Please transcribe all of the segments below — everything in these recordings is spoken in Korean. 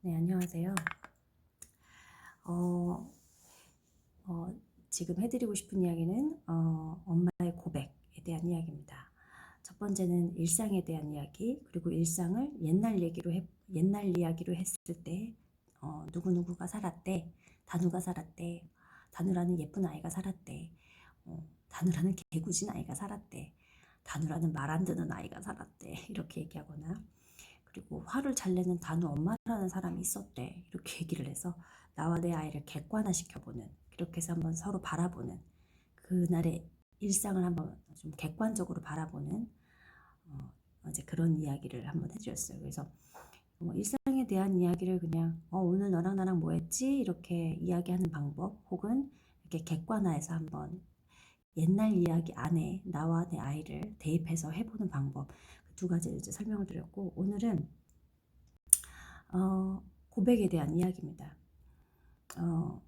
네, 안녕하세요. 어, 지금 해드리고 싶은 이야기는 엄마의 고백에 대한 이야기입니다. 첫 번째는 일상에 대한 이야기, 그리고 일상을 옛날 이야기로 했을 때 누구누구가 살았대, 단우가 살았대, 단우라는 예쁜 아이가 살았대, 단우라는 개구진 아이가 살았대, 단우라는 말 안 듣는 아이가 살았대, 이렇게 얘기하거나, 그리고 화를 잘 내는 단우 엄마라는 사람이 있었대, 이렇게 얘기를 해서 나와 내 아이를 객관화시켜보는, 그렇게 해서 한번 서로 바라보는, 그날의 일상을 한번 좀 객관적으로 바라보는 이제 그런 이야기를 한번 해드렸어요. 그래서 일상에 대한 이야기를 그냥 오늘 너랑 나랑 뭐 했지? 이렇게 이야기하는 방법, 혹은 이렇게 객관화해서 한번 옛날 이야기 안에 나와 내 아이를 대입해서 해보는 방법, 두 가지를 이제 설명을 드렸고, 오늘은 고백에 대한 이야기입니다. 어,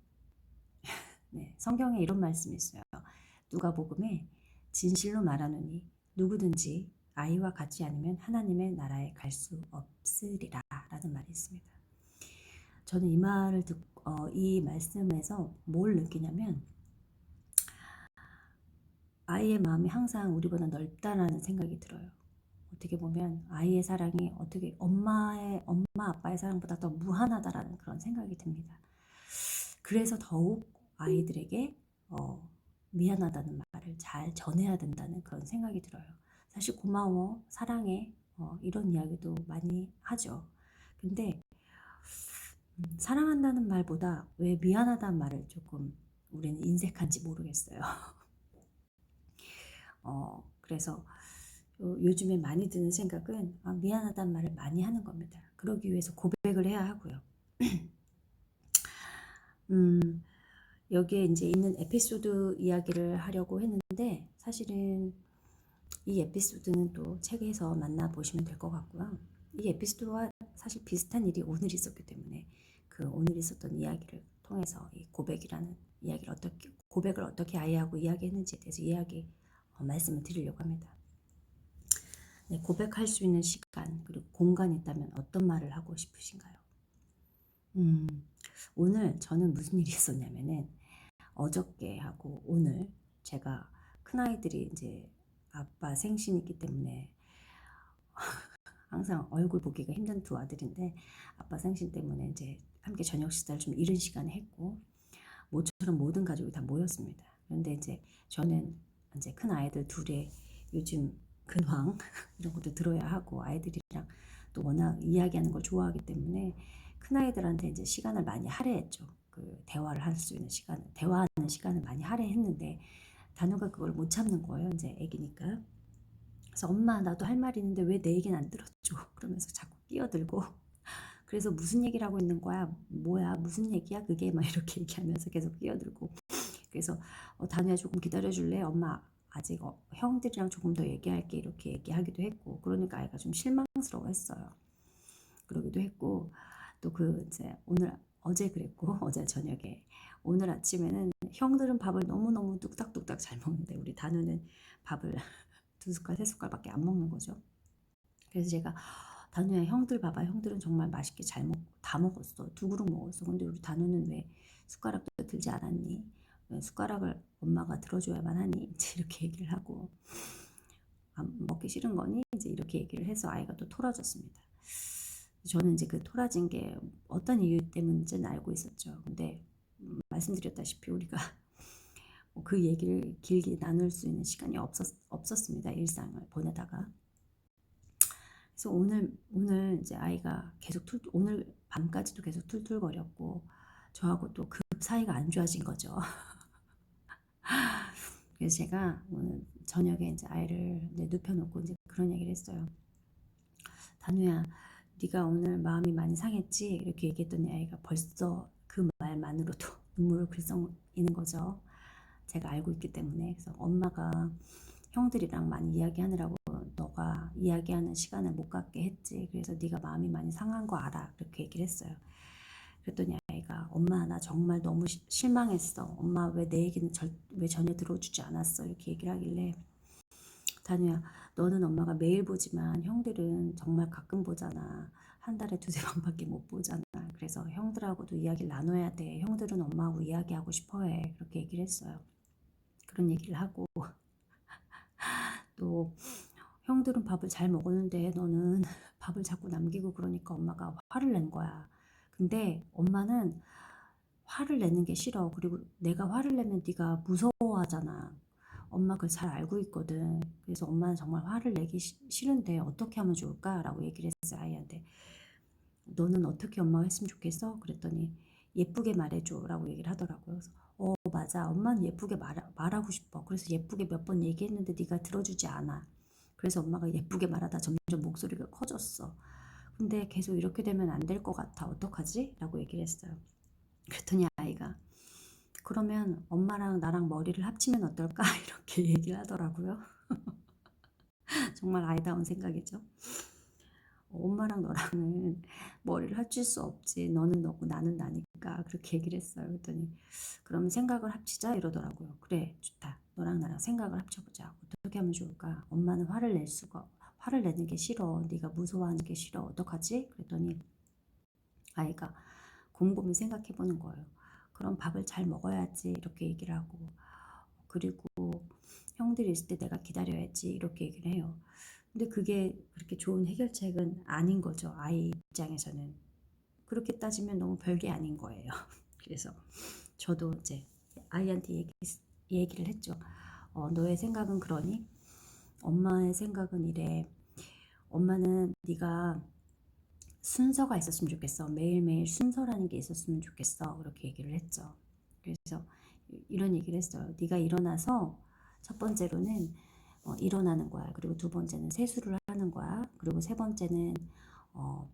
네, 성경에 이런 말씀이 있어요. 누가복음에 진실로 말하노니 누구든지 아이와 같지 않으면 하나님의 나라에 갈 수 없으리라 라는 말이 있습니다. 저는 이 말을 듣고 이 말씀에서 뭘 느끼냐면, 아이의 마음이 항상 우리보다 넓다라는 생각이 들어요. 어떻게 보면 아이의 사랑이 어떻게 엄마 아빠의 사랑보다 더 무한하다라는 그런 생각이 듭니다. 그래서 더욱 아이들에게 미안하다는 말을 잘 전해야 된다는 그런 생각이 들어요. 사실 고마워, 사랑해, 이런 이야기도 많이 하죠. 근데 사랑한다는 말보다 왜 미안하다는 말을 조금 우리는 인색한지 모르겠어요. 그래서 요즘에 많이 드는 생각은 미안하다는 말을 많이 하는 겁니다. 그러기 위해서 고백을 해야 하고요. 여기에 이제 있는 에피소드 이야기를 하려고 했는데, 사실은 이 에피소드는 또 책에서 만나보시면 될 것 같고요. 이 에피소드와 사실 비슷한 일이 오늘 있었기 때문에 그 오늘 있었던 이야기를 통해서 이 고백을 어떻게 아이하고 이야기했는지에 대해서 말씀을 드리려고 합니다. 네, 고백할 수 있는 시간 그리고 공간이 있다면 어떤 말을 하고 싶으신가요? 오늘 저는 무슨 일이 있었냐면은, 어저께 하고 오늘 제가 큰아이들이 이제 아빠 생신이기 때문에 항상 얼굴 보기가 힘든 두 아들인데, 아빠 생신 때문에 이제 함께 저녁 식사를 좀 이른 시간에 했고, 모처럼 모든 가족이 다 모였습니다. 그런데 이제 저는 이제 큰 아이들 둘의 요즘 근황 이런 것도 들어야 하고, 아이들이랑 또 워낙 이야기하는 걸 좋아하기 때문에 큰 아이들한테 이제 시간을 많이 할애했죠. 그 대화를 할 수 있는 대화하는 시간을 많이 할애했는데, 단우가 그걸 못 참는 거예요. 이제 애기니까. 그래서 엄마, 나도 할 말이 있는데 왜 내 얘기는 안 들어줘? 그러면서 자꾸 끼어들고, 그래서 무슨 얘기를 하고 있는 거야? 뭐야? 무슨 얘기야? 그게 막 이렇게 얘기하면서 계속 끼어들고. 그래서 다니야 조금 기다려줄래? 엄마 아직 형들이랑 조금 더 얘기할게, 이렇게 얘기하기도 했고, 그러니까 아이가 좀 실망스러워했어요. 그러기도 했고, 또 이제 어제 그랬고, 어제 저녁에, 오늘 아침에는 형들은 밥을 너무너무 뚝딱뚝딱 잘 먹는데 우리 다누는 밥을 두 숟갈 세 숟갈밖에 안 먹는 거죠. 그래서 제가 다누야, 형들 봐봐, 형들은 정말 맛있게 다 먹었어, 두 그릇 먹었어. 근데 우리 다누는 왜 숟가락도 들지 않았니? 왜 숟가락을 엄마가 들어줘야만 하니? 이제 이렇게 얘기를 하고, 안 먹기 싫은 거니? 이제 이렇게 얘기를 해서 아이가 또 토라졌습니다. 저는 이제 그 토라진 게 어떤 이유 때문인지는 알고 있었죠. 근데 말씀드렸다시피 우리가 그 얘기를 길게 나눌 수 있는 시간이 없었습니다. 일상을 보내다가. 그래서 오늘 이제 아이가 계속 오늘 밤까지도 계속 툴툴거렸고, 저하고 또 급 사이가 안 좋아진 거죠. 그래서 제가 오늘 저녁에 이제 아이를 눕혀놓고 이제 그런 얘기를 했어요. 다누야, 네가 오늘 마음이 많이 상했지? 이렇게 얘기했더니 아이가 벌써 그 말만으로도 눈물을 글썽이는 거죠. 제가 알고 있기 때문에. 그래서 엄마가 형들이랑 많이 이야기하느라고 너가 이야기하는 시간을 못 갖게 했지. 그래서 네가 마음이 많이 상한 거 알아. 그렇게 얘기를 했어요. 그랬더니 아이가 엄마, 나 정말 너무 실망했어. 엄마 왜 내 얘기는 왜 전혀 들어주지 않았어. 이렇게 얘기를 하길래, 다누야, 너는 엄마가 매일 보지만 형들은 정말 가끔 보잖아. 한 달에 두세 번밖에 못 보잖아. 그래서 형들하고도 이야기를 나눠야 돼. 형들은 엄마하고 이야기하고 싶어 해. 그렇게 얘기를 했어요. 그런 얘기를 하고 또 형들은 밥을 잘 먹었는데 너는 밥을 자꾸 남기고 그러니까 엄마가 화를 낸 거야. 근데 엄마는 화를 내는 게 싫어. 그리고 내가 화를 내면 네가 무서워하잖아. 엄마 그걸 잘 알고 있거든. 그래서 엄마는 정말 화를 내기 싫은데 어떻게 하면 좋을까? 라고 얘기를 했어요, 아이한테. 너는 어떻게 엄마가 했으면 좋겠어? 그랬더니 예쁘게 말해줘 라고 얘기를 하더라고요. 그래서 맞아. 엄마는 예쁘게 말하고 싶어. 그래서 예쁘게 몇 번 얘기했는데 네가 들어주지 않아. 그래서 엄마가 예쁘게 말하다 점점 목소리가 커졌어. 근데 계속 이렇게 되면 안 될 것 같아. 어떡하지? 라고 얘기를 했어요. 그랬더니 아이가 그러면 엄마랑 나랑 머리를 합치면 어떨까? 이렇게 얘기를 하더라고요. 정말 아이다운 생각이죠. 엄마랑 너랑은 머리를 합칠 수 없지. 너는 너고 나는 나니까. 그렇게 얘기를 했어요. 그랬더니 그러면 생각을 합치자 이러더라고요. 그래, 좋다. 너랑 나랑 생각을 합쳐보자. 어떻게 하면 좋을까? 엄마는 화를 내는 게 싫어. 네가 무서워하는 게 싫어. 어떡하지? 그랬더니 아이가 곰곰이 생각해 보는 거예요. 그럼 밥을 잘 먹어야지. 이렇게 얘기를 하고 그리고 형들이 있을 때 내가 기다려야지. 이렇게 얘기를 해요. 근데 그게 그렇게 좋은 해결책은 아닌 거죠. 아이 입장에서는. 그렇게 따지면 너무 별게 아닌 거예요. 그래서 저도 이제 아이한테 얘기를 했죠. 너의 생각은 그러니? 엄마의 생각은 이래. 엄마는 네가 순서가 있었으면 좋겠어. 매일매일 순서라는 게 있었으면 좋겠어. 그렇게 얘기를 했죠. 그래서 이런 얘기를 했어요. 네가 일어나서 첫 번째로는 일어나는 거야. 그리고 두 번째는 세수를 하는 거야. 그리고 세 번째는 어,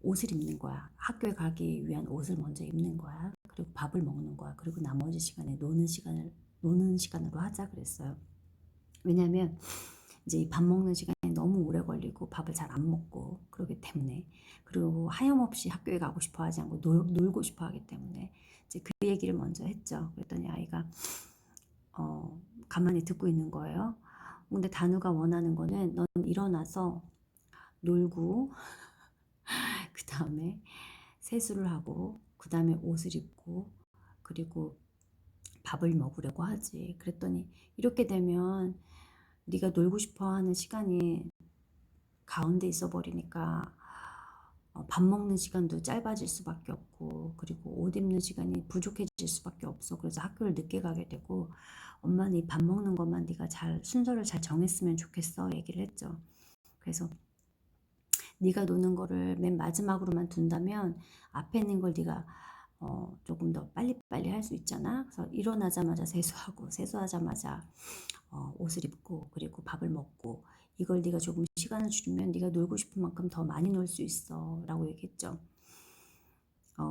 옷을 입는 거야. 학교에 가기 위한 옷을 먼저 입는 거야. 그리고 밥을 먹는 거야. 그리고 나머지 시간에 노는 시간으로 하자 그랬어요. 왜냐하면 이제 밥 먹는 시간이 너무 오래 걸리고 밥을 잘 안 먹고 그러기 때문에 그리고 하염없이 학교에 가고 싶어 하지 않고 놀고 싶어 하기 때문에 이제 그 얘기를 먼저 했죠. 그랬더니 아이가 가만히 듣고 있는 거예요. 근데 단우가 원하는 거는 넌 일어나서 놀고 그 다음에 세수를 하고 그 다음에 옷을 입고 그리고 밥을 먹으려고 하지. 그랬더니 이렇게 되면 네가 놀고 싶어하는 시간이 가운데 있어 버리니까 밥 먹는 시간도 짧아질 수밖에 없고 그리고 옷 입는 시간이 부족해질 수밖에 없어. 그래서 학교를 늦게 가게 되고 엄마는 이 밥 먹는 것만 네가 잘 순서를 잘 정했으면 좋겠어 얘기를 했죠. 그래서 네가 노는 거를 맨 마지막으로만 둔다면 앞에 있는 걸 네가 조금 더 빨리빨리 할 수 있잖아. 그래서 일어나자마자 세수하고 세수하자마자 옷을 입고 그리고 밥을 먹고 이걸 네가 조금 시간을 줄이면 네가 놀고 싶은 만큼 더 많이 놀 수 있어 라고 얘기했죠.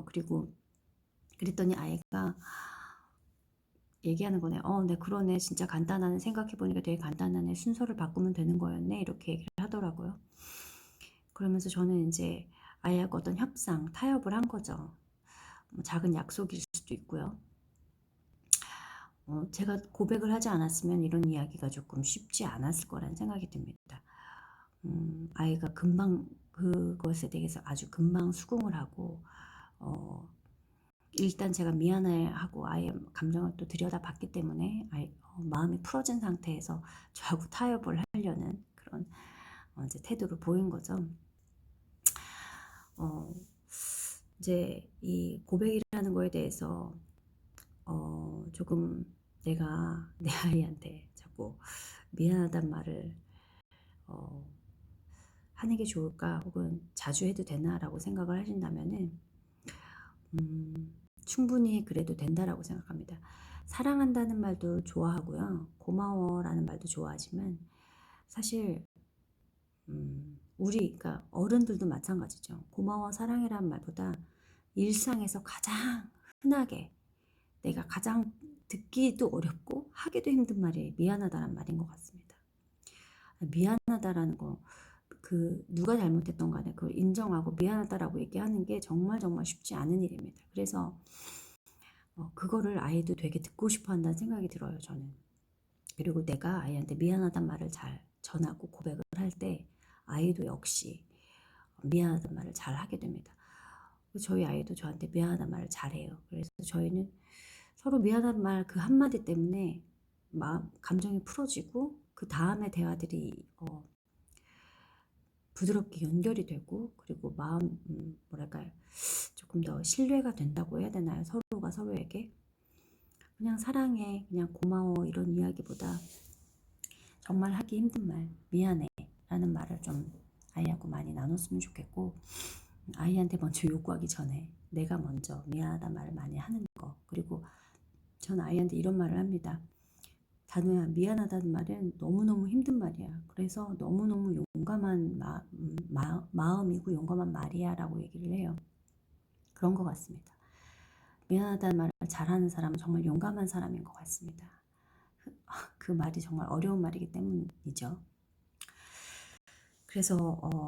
그리고 그랬더니 아이가 얘기하는 거네. 네 그러네. 진짜 간단하네. 생각해보니까 되게 간단하네. 순서를 바꾸면 되는 거였네. 이렇게 얘기를 하더라고요. 그러면서 저는 이제 아이하고 어떤 협상, 타협을 한 거죠. 작은 약속일 수도 있고요. 제가 고백을 하지 않았으면 이런 이야기가 조금 쉽지 않았을 거란 생각이 듭니다. 아이가 금방 그것에 대해서 아주 금방 수긍을 하고 일단 제가 미안해하고 아이의 감정을 또 들여다봤기 때문에 마음이 풀어진 상태에서 저하고 타협을 하려는 그런 이제 태도를 보인 거죠. 이제 이 고백이라는 거에 대해서 조금 내가 내 아이한테 자꾸 미안하단 말을 하는 게 좋을까 혹은 자주 해도 되나라고 생각을 하신다면은 충분히 그래도 된다라고 생각합니다. 사랑한다는 말도 좋아하고요. 고마워라는 말도 좋아하지만 사실 그러니까 어른들도 마찬가지죠. 고마워 사랑해라는 말보다 일상에서 가장 흔하게 내가 가장 듣기도 어렵고 하기도 힘든 말이 미안하다는 말인 것 같습니다. 미안하다라는 거 누가 잘못했던 간에 그걸 인정하고 미안하다라고 얘기하는 게 정말 정말 쉽지 않은 일입니다. 그래서 그거를 아이도 되게 듣고 싶어 한다는 생각이 들어요, 저는. 그리고 내가 아이한테 미안하단 말을 잘 전하고 고백을 할 때 아이도 역시 미안하단 말을 잘 하게 됩니다. 저희 아이도 저한테 미안하단 말을 잘해요. 그래서 저희는 서로 미안한 말 그 한마디 때문에 감정이 풀어지고 그 다음에 대화들이 부드럽게 연결이 되고, 그리고 뭐랄까요, 조금 더 신뢰가 된다고 해야 되나요? 서로가 서로에게 그냥 사랑해, 그냥 고마워 이런 이야기보다 정말 하기 힘든 말, 미안해 라는 말을 좀 아이하고 많이 나눴으면 좋겠고, 아이한테 먼저 요구하기 전에 내가 먼저 미안하다는 말을 많이 하는 거. 그리고 전 아이한테 이런 말을 합니다. 단우야, 미안하다는 말은 너무너무 힘든 말이야. 그래서 너무너무 용감한 마음이고 용감한 말이야 라고 얘기를 해요. 그런 것 같습니다. 미안하다는 말을 잘하는 사람은 정말 용감한 사람인 것 같습니다. 그 말이 정말 어려운 말이기 때문이죠. 그래서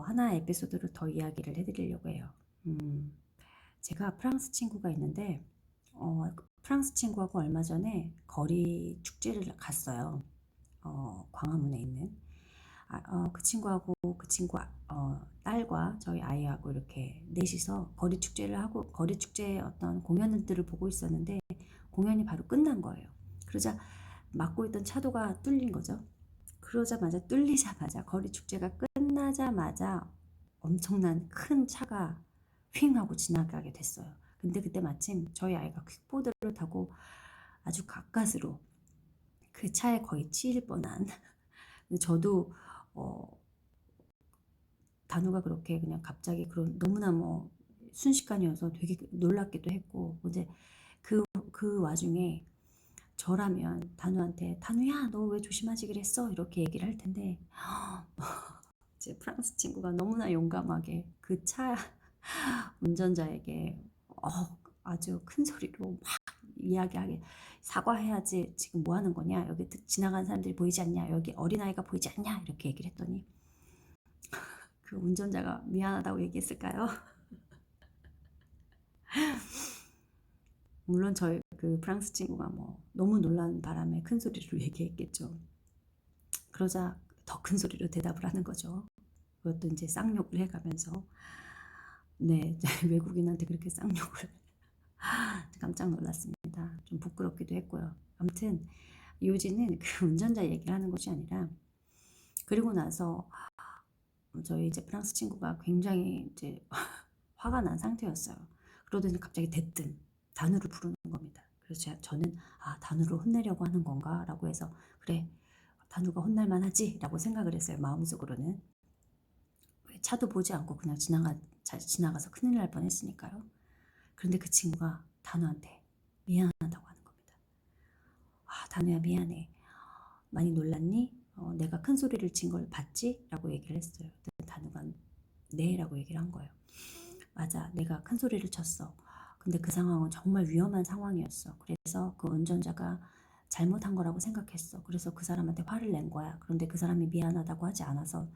하나의 에피소드를 더 이야기를 해드리려고 해요. 제가 프랑스 친구가 있는데 프랑스 친구하고 얼마 전에 거리 축제를 갔어요. 광화문에 있는 그 친구하고 그 친구 딸과 저희 아이하고 이렇게 넷이서 거리 축제를 하고, 거리 축제의 어떤 공연들을 보고 있었는데 공연이 바로 끝난 거예요. 그러자 막고 있던 차도가 뚫린 거죠. 그러자마자 뚫리자마자 거리 축제가 끝나자마자 엄청난 큰 차가 휙 하고 지나가게 됐어요. 근데 그때 마침 저희 아이가 퀵보드를 타고 아주 가까스로 그 차에 거의 치일 뻔한 저도 단우가 그렇게 그냥 갑자기 그런 너무나 순식간이어서 되게 놀랍기도 했고, 이제 그 와중에 저라면 단우한테 단우야 너 왜 조심하지 그랬어 이렇게 얘기를 할 텐데 제 프랑스 친구가 너무나 용감하게 그 차 운전자에게 아주 큰 소리로 막 이야기하게, 사과해야지, 지금 뭐 하는 거냐, 여기 지나가는 사람들이 보이지 않냐, 여기 어린아이가 보이지 않냐 이렇게 얘기를 했더니 그 운전자가 미안하다고 얘기했을까요? 물론 저희 그 프랑스 친구가 너무 놀란 바람에 큰 소리로 얘기했겠죠. 그러자 더 큰 소리로 대답을 하는 거죠. 그것도 이제 쌍욕을 해가면서, 네, 외국인한테 그렇게 쌍욕을 깜짝 놀랐습니다. 좀 부끄럽기도 했고요. 아무튼 요지는 그 운전자 얘기를 하는 것이 아니라, 그리고 나서 저희 이제 프랑스 친구가 굉장히 이제 화가 난 상태였어요. 그러더니 갑자기 대뜸 단우를 부르는 겁니다. 그래서 저는 단우를 혼내려고 하는 건가 라고 해서, 그래 단우가 혼날만 하지 라고 생각을 했어요. 마음속으로는. 왜 차도 보지 않고 그냥 지나가서 큰일 날 뻔했으니까요. 그런데 그 친구가 단우한테 미안하다고 하는 겁니다. 단우야 미안해. 많이 놀랐니? 내가 큰 소리를 친 걸 봤지? 라고 얘기를 했어요. 단우가 네 라고 얘기를 한 거예요. 맞아, 내가 큰 소리를 쳤어. 근데 그 상황은 정말 위험한 상황이었어. 그래서 그 운전자가 잘못한 거라고 생각했어. 그래서 그 사람한테 화를 낸 거야. 그런데 그 사람이 미안하다고 하지 않아서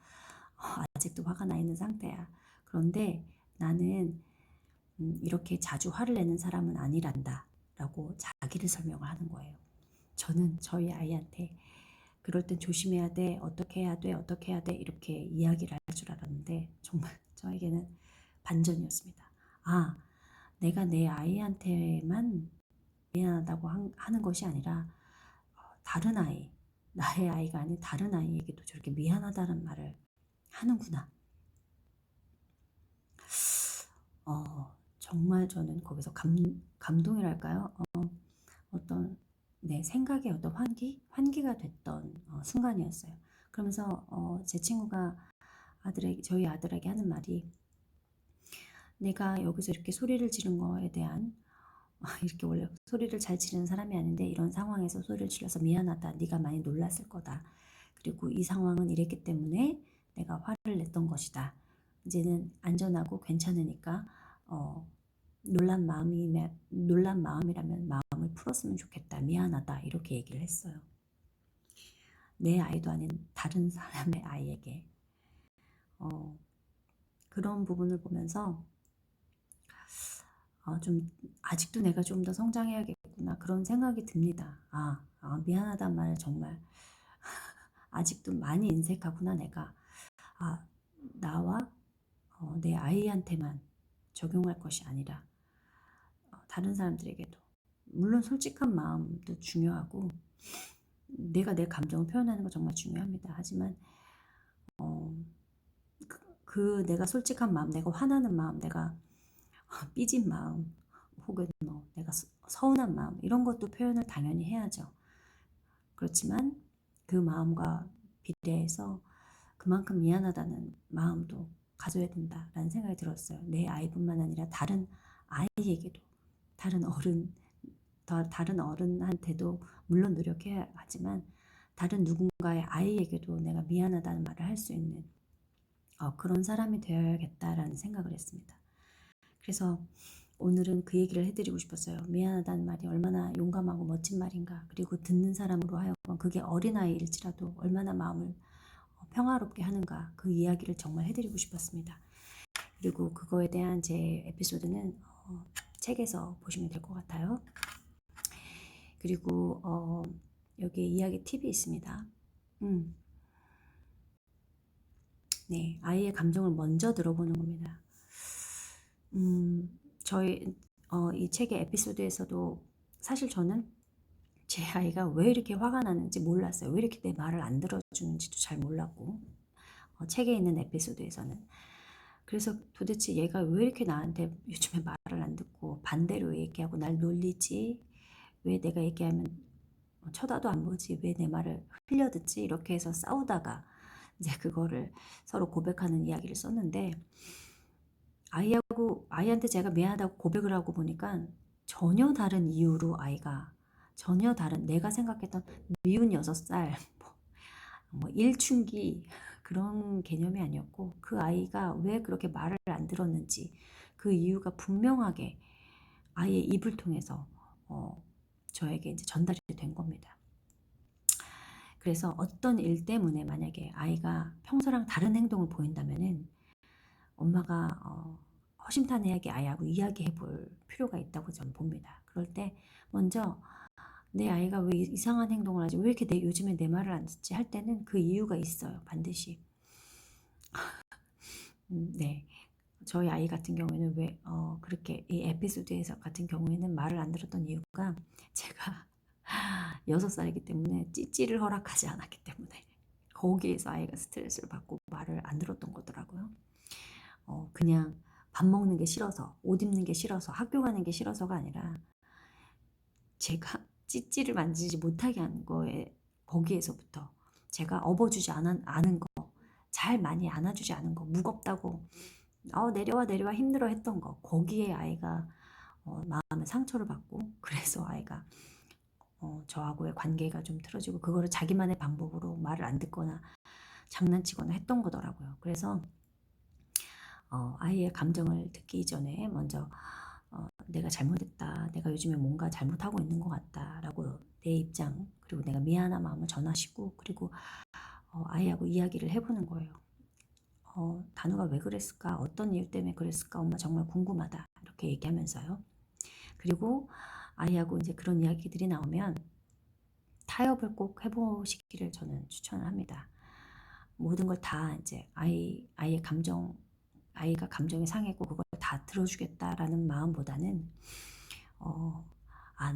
아직도 화가 나 있는 상태야. 그런데 나는 이렇게 자주 화를 내는 사람은 아니란다 라고 자기를 설명을 하는 거예요. 저는 저희 아이한테 그럴 땐 조심해야 돼, 어떻게 해야 돼, 어떻게 해야 돼 이렇게 이야기를 할 줄 알았는데 정말 저에게는 반전이었습니다. 내가 내 아이한테만 미안하다고 하는 것이 아니라 다른 아이, 나의 아이가 아닌 다른 아이에게도 저렇게 미안하다는 말을 하는구나. 정말 저는 거기서 감동이랄까요? 어떤 내 생각의 어떤 환기가 됐던 순간이었어요. 그러면서 제 친구가 저희 아들에게 하는 말이, 내가 여기서 이렇게 소리를 지른 거에 대한 이렇게 원래 소리를 잘 지르는 사람이 아닌데 이런 상황에서 소리를 질러서 미안하다. 네가 많이 놀랐을 거다. 그리고 이 상황은 이랬기 때문에 내가 화를 냈던 것이다. 이제는 안전하고 괜찮으니까 놀란 마음이라면 마음을 풀었으면 좋겠다. 미안하다. 이렇게 얘기를 했어요. 내 아이도 아닌 다른 사람의 아이에게 그런 부분을 보면서 좀 아직도 내가 좀 더 성장해야겠구나 그런 생각이 듭니다. 미안하단 말을 정말 아직도 많이 인색하구나 내가. 나와 내 아이한테만 적용할 것이 아니라 다른 사람들에게도, 물론 솔직한 마음도 중요하고 내가 내 감정을 표현하는 거 정말 중요합니다. 하지만 내가 솔직한 마음, 내가 화나는 마음, 내가 삐진 마음, 혹은 내가 서운한 마음, 이런 것도 표현을 당연히 해야죠. 그렇지만 그 마음과 비례해서 그만큼 미안하다는 마음도 가져야 된다라는 생각이 들었어요. 내 아이뿐만 아니라 다른 아이에게도, 다른 어른한테도 물론 노력해야 하지만 다른 누군가의 아이에게도 내가 미안하다는 말을 할 수 있는 그런 사람이 되어야겠다라는 생각을 했습니다. 그래서 오늘은 그 얘기를 해드리고 싶었어요. 미안하다는 말이 얼마나 용감하고 멋진 말인가. 그리고 듣는 사람으로 하여금 그게 어린아이일지라도 얼마나 마음을 평화롭게 하는가. 그 이야기를 정말 해드리고 싶었습니다. 그리고 그거에 대한 제 에피소드는 책에서 보시면 될 것 같아요. 그리고 여기 이야기 팁이 있습니다. 네, 아이의 감정을 먼저 들어보는 겁니다. 이 책의 에피소드에서도 사실 저는 제 아이가 왜 이렇게 화가 나는지 몰랐어요. 왜 이렇게 내 말을 안 들어주는지도 잘 몰랐고, 책에 있는 에피소드에서는. 그래서 도대체 얘가 왜 이렇게 나한테 요즘에 말을 안 듣고 반대로 얘기하고 날 놀리지? 왜 내가 얘기하면 쳐다도 안 보지? 왜 내 말을 흘려듣지? 이렇게 해서 싸우다가 이제 그거를 서로 고백하는 이야기를 썼는데, 아이한테 제가 미안하다고 고백을 하고 보니까 전혀 다른 이유로 전혀 다른, 내가 생각했던 미운 6살, 일춘기 그런 개념이 아니었고, 그 아이가 왜 그렇게 말을 안 들었는지 그 이유가 분명하게 아이의 입을 통해서 저에게 이제 전달이 된 겁니다. 그래서 어떤 일 때문에 만약에 아이가 평소랑 다른 행동을 보인다면은 엄마가 허심탄회하게 아이하고 이야기해 볼 필요가 있다고 저는 봅니다. 그럴 때 먼저 내 아이가 왜 이상한 행동을 하지? 왜 이렇게 요즘에 내 말을 안 듣지? 할 때는 그 이유가 있어요. 반드시. 네. 저희 아이 같은 경우에는 왜 그렇게 이 에피소드에서 같은 경우에는 말을 안 들었던 이유가 제가 6살이기 때문에 찌찌를 허락하지 않았기 때문에 거기에서 아이가 스트레스를 받고 말을 안 들었던 거더라고요. 그냥 밥 먹는 게 싫어서, 옷 입는 게 싫어서, 학교 가는 게 싫어서가 아니라 제가 찌찌를 만지지 못하게 한 거에, 거기에서부터 제가 업어주지 않은 거, 잘 많이 안아주지 않은 거, 무겁다고 내려와 힘들어 했던 거, 거기에 아이가 마음의 상처를 받고, 그래서 아이가 저하고의 관계가 좀 틀어지고 그거를 자기만의 방법으로 말을 안 듣거나 장난치거나 했던 거더라고요. 그래서 아이의 감정을 듣기 전에 먼저 내가 잘못했다, 내가 요즘에 뭔가 잘못하고 있는 것 같다 라고 내 입장, 그리고 내가 미안한 마음을 전하시고, 그리고 아이하고 이야기를 해보는 거예요. 단우가 왜 그랬을까? 어떤 이유 때문에 그랬을까? 엄마 정말 궁금하다. 이렇게 얘기하면서요. 그리고 아이하고 이제 그런 이야기들이 나오면 타협을 꼭 해보시기를 저는 추천을 합니다. 모든 걸 다 이제 아이가 감정이 상했고 그걸 다 들어주겠다라는 마음보다는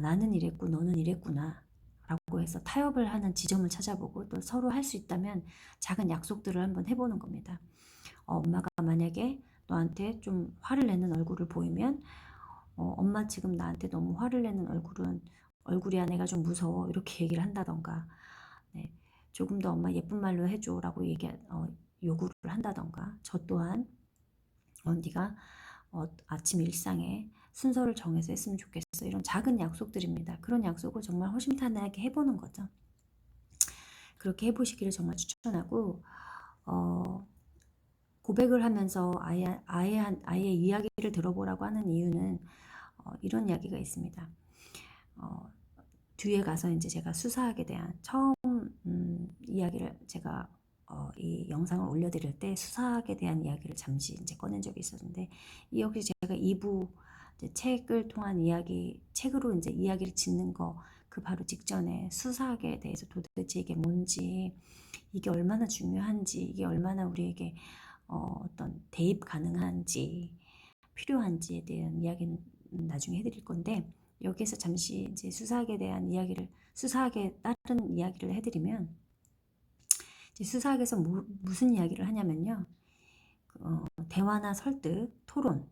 나는 이랬고 너는 이랬구나 라고 해서 타협을 하는 지점을 찾아보고, 또 서로 할 수 있다면 작은 약속들을 한번 해보는 겁니다. 엄마가 만약에 너한테 좀 화를 내는 얼굴을 보이면 엄마 지금 나한테 너무 화를 내는 얼굴이야, 내가 좀 무서워, 이렇게 얘기를 한다던가, 네, 조금 더 엄마 예쁜 말로 해줘 라고 요구를 한다던가, 저 또한 네가 아침 일상에 순서를 정해서 했으면 좋겠어, 이런 작은 약속들입니다. 그런 약속을 정말 허심탄회하게 해보는 거죠. 그렇게 해보시기를 정말 추천하고, 고백을 하면서 아이의 이야기를 들어보라고 하는 이유는 이런 이야기가 있습니다. 뒤에 가서 이제 제가 수사학에 대한 처음 이야기를 제가 이 영상을 올려드릴 때 수사학에 대한 이야기를 잠시 이제 꺼낸 적이 있었는데, 이 역시 제가 2부 책을 통한 책으로 이제 이야기를 짓는 거, 그 바로 직전에 수사학에 대해서 도대체 이게 뭔지, 이게 얼마나 중요한지, 이게 얼마나 우리에게 어떤 대입 가능한지, 필요한지에 대한 이야기는 나중에 해드릴 건데, 여기에서 잠시 이제 수사학에 대한 이야기를, 수사학에 따른 이야기를 해드리면, 이제 수사학에서 무슨 이야기를 하냐면요, 대화나 설득, 토론,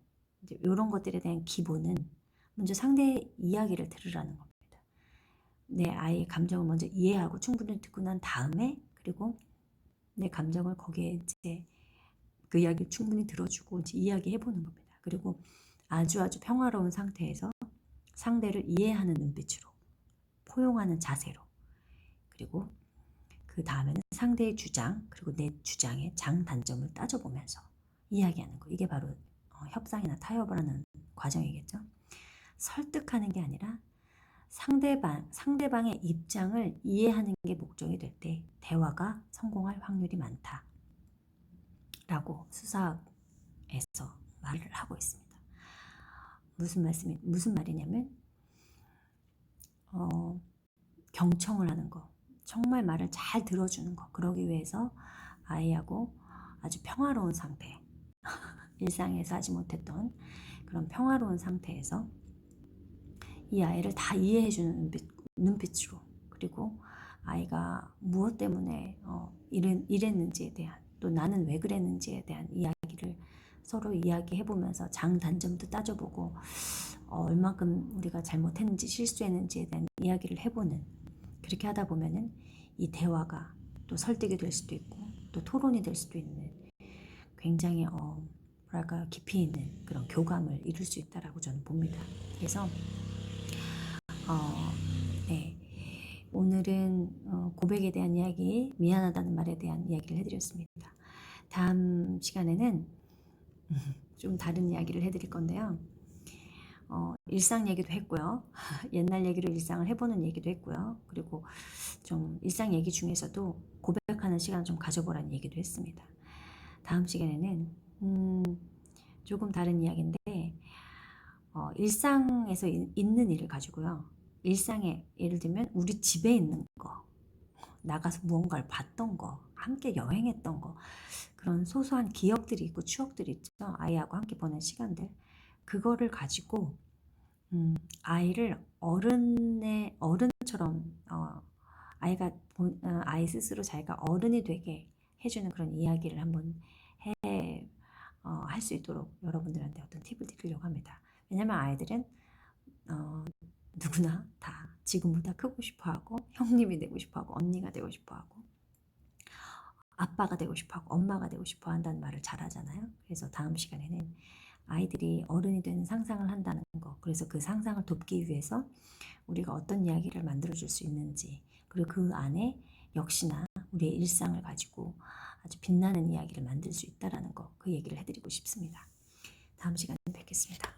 이런 것들에 대한 기본은 먼저 상대의 이야기를 들으라는 겁니다. 내 아이의 감정을 먼저 이해하고 충분히 듣고 난 다음에, 그리고 내 감정을 거기에 이제 그 이야기를 충분히 들어주고 이제 이야기해보는 겁니다. 그리고 아주 평화로운 상태에서 상대를 이해하는 눈빛으로, 포용하는 자세로, 그리고 그 다음에는 상대의 주장, 그리고 내 주장의 장단점을 따져보면서 이야기하는 거. 이게 바로 협상이나 타협을 하는 과정이겠죠. 설득하는 게 아니라 상대방의 입장을 이해하는 게 목적이 될 때 대화가 성공할 확률이 많다. 라고 수사에서 말을 하고 있습니다. 무슨 말이냐면, 경청을 하는 거. 정말 말을 잘 들어주는 거. 그러기 위해서 아이하고 아주 평화로운 상태, 일상에서 하지 못했던 그런 평화로운 상태에서 이 아이를 다 이해해주는 눈빛으로, 그리고 아이가 무엇 때문에 이랬는지에 대한, 또 나는 왜 그랬는지에 대한 이야기를 서로 이야기해보면서 장단점도 따져보고 얼만큼 우리가 잘못했는지 실수했는지에 대한 이야기를 해보는, 그렇게 하다 보면은 이 대화가 또 설득이 될 수도 있고 또 토론이 될 수도 있는 굉장히 뭐랄까 깊이 있는 그런 교감을 이룰 수 있다라고 저는 봅니다. 그래서 네, 오늘은 고백에 대한 이야기, 미안하다는 말에 대한 이야기를 해드렸습니다. 다음 시간에는 좀 다른 이야기를 해드릴 건데요. 일상 얘기도 했고요. 옛날 얘기로 일상을 해보는 얘기도 했고요. 그리고 좀 일상 얘기 중에서도 고백하는 시간을 좀 가져보라는 얘기도 했습니다. 다음 시간에는 조금 다른 이야기인데, 일상에서 있는 일을 가지고요. 일상에 예를 들면 우리 집에 있는 거, 나가서 무언가를 봤던 거, 함께 여행했던 거, 그런 소소한 기억들이 있고 추억들이 있죠. 아이하고 함께 보낸 시간들. 그거를 가지고 아이를 어른처럼 아이 스스로 자기가 어른이 되게 해주는 그런 이야기를 한번 할 수 있도록 여러분들한테 어떤 팁을 드리려고 합니다. 왜냐면 아이들은 누구나 다 지금보다 크고 싶어하고, 형님이 되고 싶어하고, 언니가 되고 싶어하고, 아빠가 되고 싶어하고, 엄마가 되고 싶어 한다는 말을 잘 하잖아요. 그래서 다음 시간에는 아이들이 어른이 되는 상상을 한다는 거, 그래서 그 상상을 돕기 위해서 우리가 어떤 이야기를 만들어줄 수 있는지, 그리고 그 안에 역시나 우리의 일상을 가지고 아주 빛나는 이야기를 만들 수 있다는 거, 그 얘기를 해드리고 싶습니다. 다음 시간에 뵙겠습니다.